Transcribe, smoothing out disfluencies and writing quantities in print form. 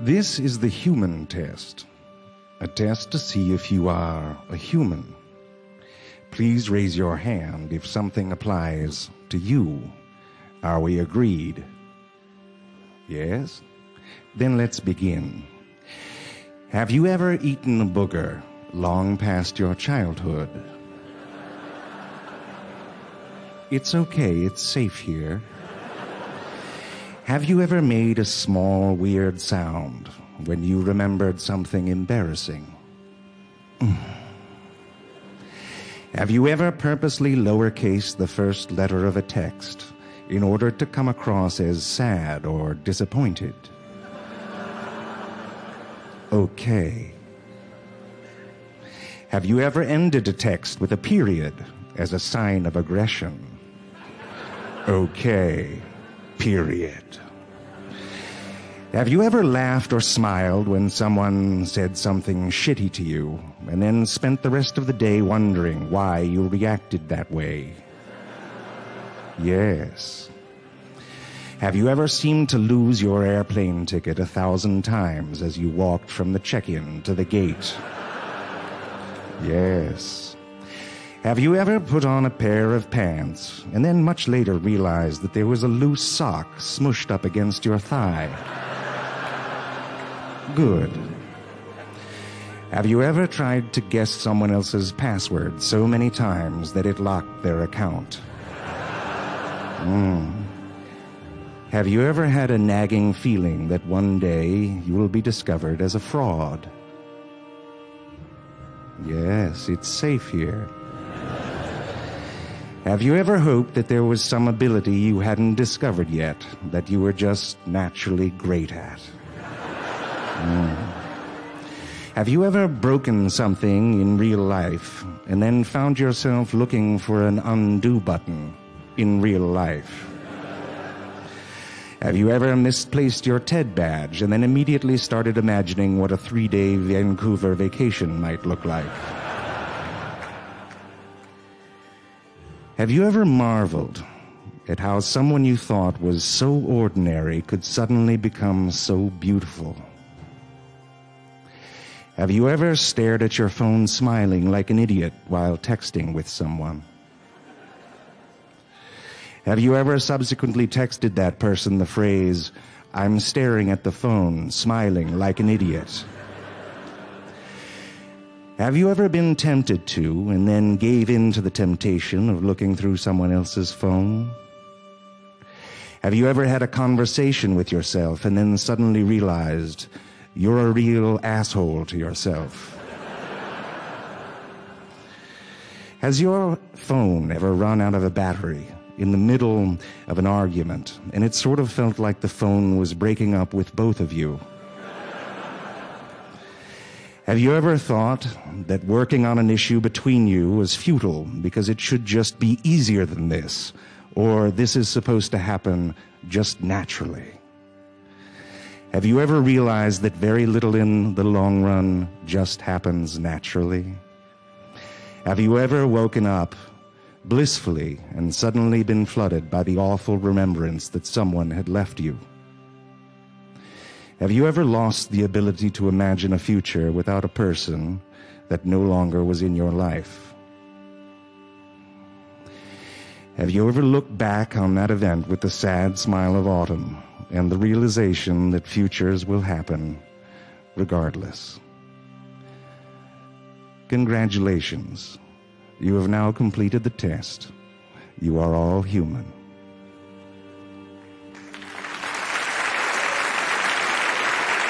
This is the human test, a test to see if you are a human. Please raise your hand if something applies to you. Are we agreed? Yes? Then let's begin. Have you ever eaten a booger long past your childhood? It's okay, it's safe here. Have you ever made a small, weird sound when you remembered something embarrassing? Have you ever purposely lowercased the first letter of a text in order to come across as sad or disappointed? Okay. Have you ever ended a text with a period as a sign of aggression? Okay. Period. Have you ever laughed or smiled when someone said something shitty to you and then spent the rest of the day wondering why you reacted that way? Yes. Have you ever seemed to lose your airplane ticket 1,000 times as you walked from the check-in to the gate? Yes. Have you ever put on a pair of pants and then much later realized that there was a loose sock smushed up against your thigh? Good. Have you ever tried to guess someone else's password so many times that it locked their account? Have you ever had a nagging feeling that one day you will be discovered as a fraud? Yes, it's safe here. Have you ever hoped that there was some ability you hadn't discovered yet that you were just naturally great at? Have you ever broken something in real life and then found yourself looking for an undo button in real life? Have you ever misplaced your TED badge and then immediately started imagining what a 3-day Vancouver vacation might look like? Have you ever marveled at how someone you thought was so ordinary could suddenly become so beautiful? Have you ever stared at your phone smiling like an idiot while texting with someone? Have you ever subsequently texted that person the phrase, "I'm staring at the phone, smiling like an idiot"? Have you ever been tempted to and then gave in to the temptation of looking through someone else's phone? Have you ever had a conversation with yourself and then suddenly realized you're a real asshole to yourself? Has your phone ever run out of a battery in the middle of an argument and it sort of felt like the phone was breaking up with both of you? Have you ever thought that working on an issue between you was futile because it should just be easier than this, or this is supposed to happen just naturally? Have you ever realized that very little in the long run just happens naturally? Have you ever woken up blissfully and suddenly been flooded by the awful remembrance that someone had left you? Have you ever lost the ability to imagine a future without a person that no longer was in your life? Have you ever looked back on that event with the sad smile of autumn and the realization that futures will happen regardless? Congratulations. You have now completed the test. You are all human.